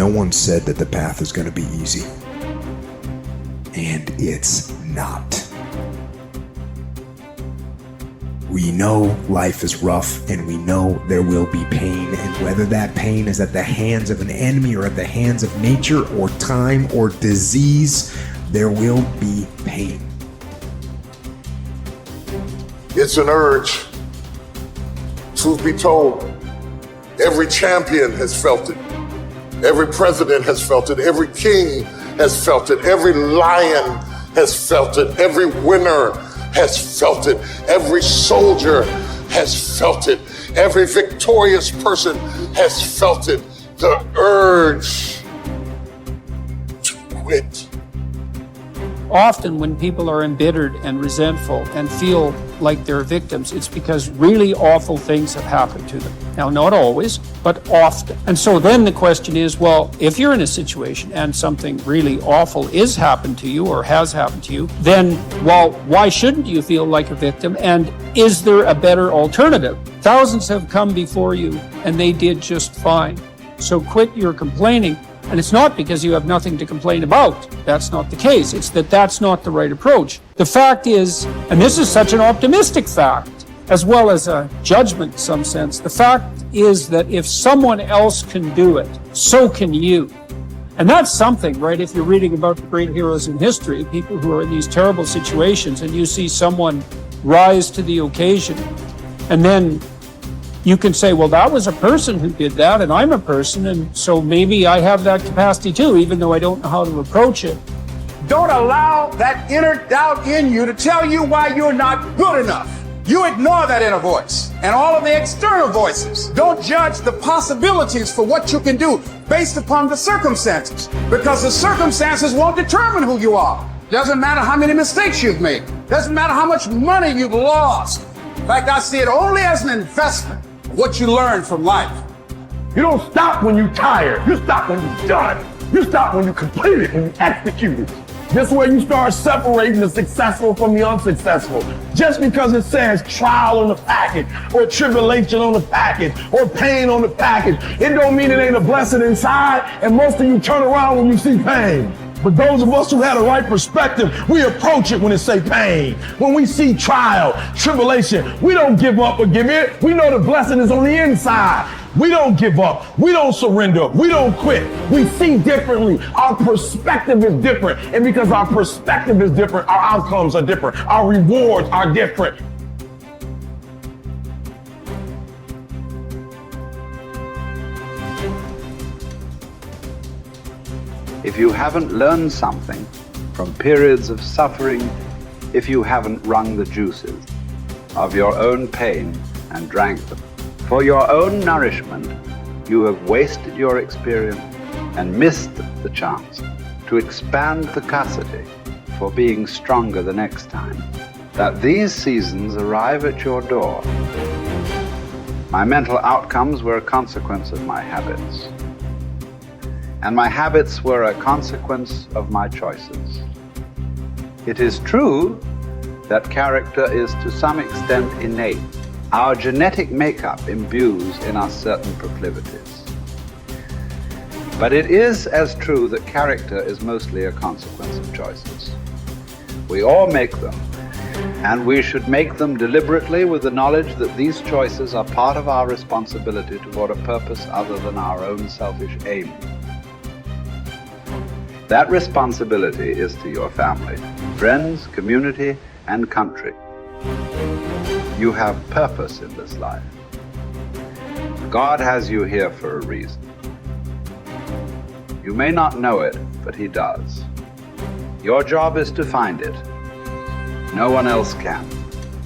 No one said that the path is going to be easy. And it's not. We know life is rough, and we know there will be pain, and whether that pain is at the hands of an enemy or at the hands of nature or time or disease, there will be pain. It's an urge. Truth be told, every champion has felt it. Every president has felt it. Every king has felt it. Every lion has felt it. Every winner has felt it. Every soldier has felt it. Every victorious person has felt it. The urge to quit. Often when people are embittered and resentful and feel like they're victims, it's because really awful things have happened to them. Now, not always, but often. And so then the question is, well, if you're in a situation and something really awful is happened to you or has happened to you, then, well, why shouldn't you feel like a victim? And is there a better alternative? Thousands have come before you and they did just fine. So quit your complaining. And it's not because you have nothing to complain about. That's not the case. It's that that's not the right approach. The fact is, and this is such an optimistic fact, as well as a judgment in some sense, the fact is that if someone else can do it, so can you. And that's something, right? If you're reading about the great heroes in history, people who are in these terrible situations, and you see someone rise to the occasion, and then you can say, well, that was a person who did that, and I'm a person, and so maybe I have that capacity too, even though I don't know how to approach it. Don't allow that inner doubt in you to tell you why you're not good enough. You ignore that inner voice and all of the external voices. Don't judge the possibilities for what you can do based upon the circumstances, because the circumstances won't determine who you are. Doesn't matter how many mistakes you've made. Doesn't matter how much money you've lost. In fact, I see it only as an investment. What you learn from life. You don't stop when you're tired. You stop when you're done. You stop when you complete it, when you execute it. This way you start separating the successful from the unsuccessful. Just because it says trial on the package, or tribulation on the package, or pain on the package, it don't mean it ain't a blessing inside, and most of you turn around when you see pain. But those of us who had a right perspective, we approach it when it say pain. When we see trial, tribulation, we don't give up or give in. We know the blessing is on the inside. We don't give up. We don't surrender. We don't quit. We see differently. Our perspective is different. And because our perspective is different, our outcomes are different. Our rewards are different. If you haven't learned something from periods of suffering, if you haven't wrung the juices of your own pain and drank them, for your own nourishment, you have wasted your experience and missed the chance to expand the capacity for being stronger the next time. That these seasons arrive at your door. My mental outcomes were a consequence of my habits. And my habits were a consequence of my choices. It is true that character is to some extent innate. Our genetic makeup imbues in us certain proclivities. But it is as true that character is mostly a consequence of choices. We all make them, and we should make them deliberately with the knowledge that these choices are part of our responsibility toward a purpose other than our own selfish aim. That responsibility is to your family, friends, community, and country. You have purpose in this life. God has you here for a reason. You may not know it, but He does. Your job is to find it. No one else can.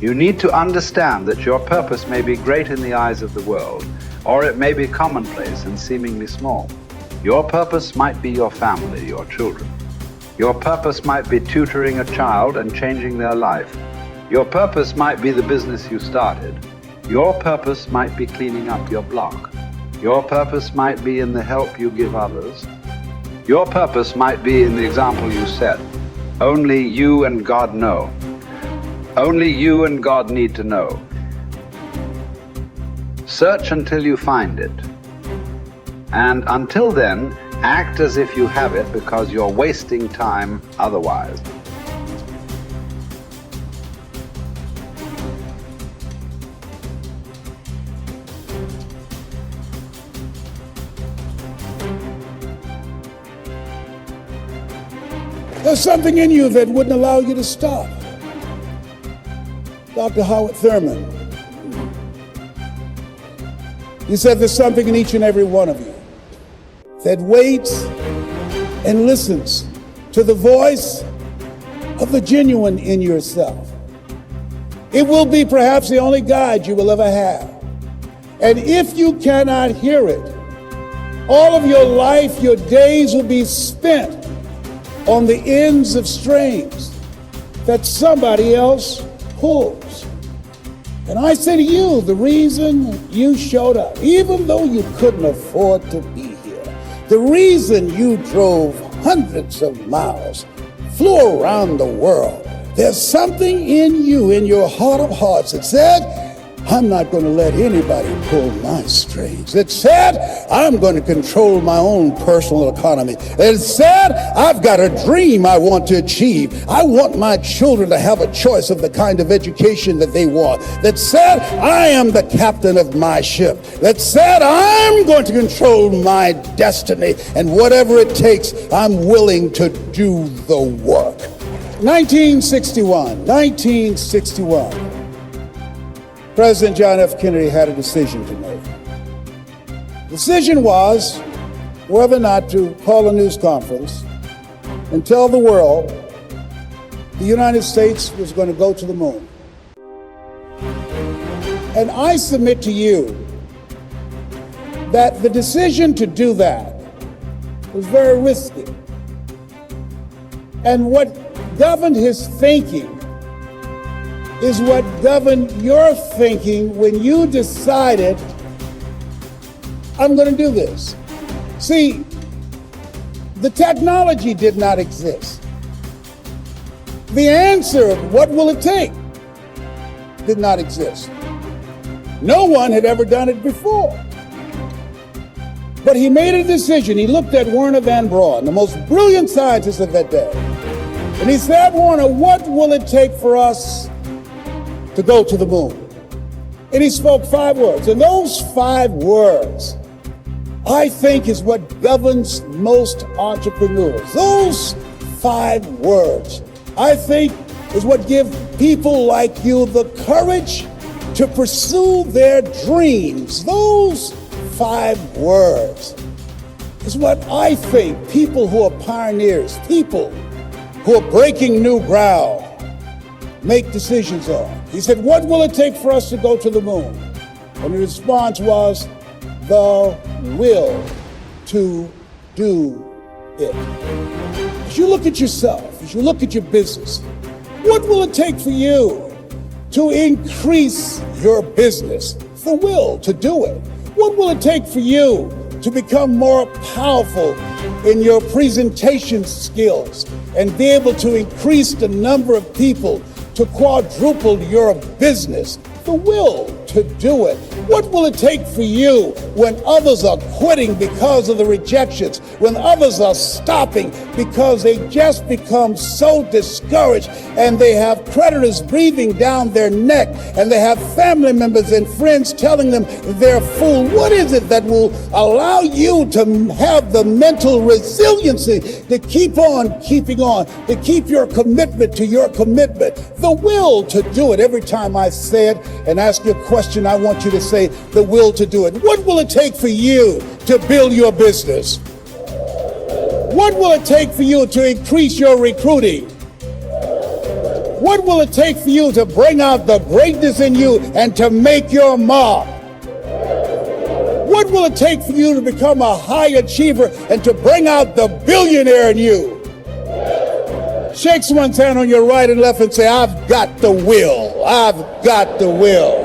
You need to understand that your purpose may be great in the eyes of the world, or it may be commonplace and seemingly small. Your purpose might be your family, your children. Your purpose might be tutoring a child and changing their life. Your purpose might be the business you started. Your purpose might be cleaning up your block. Your purpose might be in the help you give others. Your purpose might be in the example you set. Only you and God know. Only you and God need to know. Search until you find it. And until then, Act as if you have it because you're wasting time otherwise. There's something in you that wouldn't allow you to stop. Dr. Howard Thurman, he said there's something in each and every one of you that waits and listens to the voice of the genuine in yourself. It will be perhaps the only guide you will ever have. And if you cannot hear it, all of your life, your days will be spent on the ends of strings that somebody else pulls. And I say to you, the reason you showed up, even though you couldn't afford to be here, the reason you drove hundreds of miles, flew around the world, there's something in you, in your heart of hearts, that said, I'm not going to let anybody pull my strings. That said, I'm going to control my own personal economy. That said, I've got a dream I want to achieve. I want my children to have a choice of the kind of education that they want. That said, I am the captain of my ship. That said, I'm going to control my destiny. And whatever it takes, I'm willing to do the work. 1961. President John F. Kennedy had a decision to make. The decision was whether or not to call a news conference and tell the world the United States was going to go to the moon. And I submit to you that the decision to do that was very risky. And what governed his thinking is what governed your thinking when you decided, I'm going to do this. See, the technology did not exist. The answer, what will it take, did not exist. No one had ever done it before. But he made a decision. He looked at Werner von Braun, the most brilliant scientist of that day. And he said, Werner, what will it take for us to go to the moon? And he spoke 5 words. And those 5 words, I think, is what governs most entrepreneurs. Those 5 words, I think, is what give people like you the courage to pursue their dreams. Those 5 words is what I think people who are pioneers, people who are breaking new ground, make decisions on. He said, what will it take for us to go to the moon? And the response was, the will to do it. As you look at yourself, as you look at your business, what will it take for you to increase your business? The will to do it. What will it take for you to become more powerful in your presentation skills and be able to increase the number of people, to quadruple your business? The will to do it. What will it take for you when others are quitting because of the rejections, when others are stopping because they just become so discouraged and they have creditors breathing down their neck and they have family members and friends telling them they're a fool? What is it that will allow you to have the mental resiliency to keep on keeping on, to keep your commitment to your commitment? The will to do it. Every time I say it and ask you a question, I want you to say the will to do it. What will it take for you to build your business? What will it take for you to increase your recruiting? What will it take for you to bring out the greatness in you and to make your mark? What will it take for you to become a high achiever and to bring out the billionaire in you? Shake someone's hand on your right and left and say, I've got the will. I've got the will.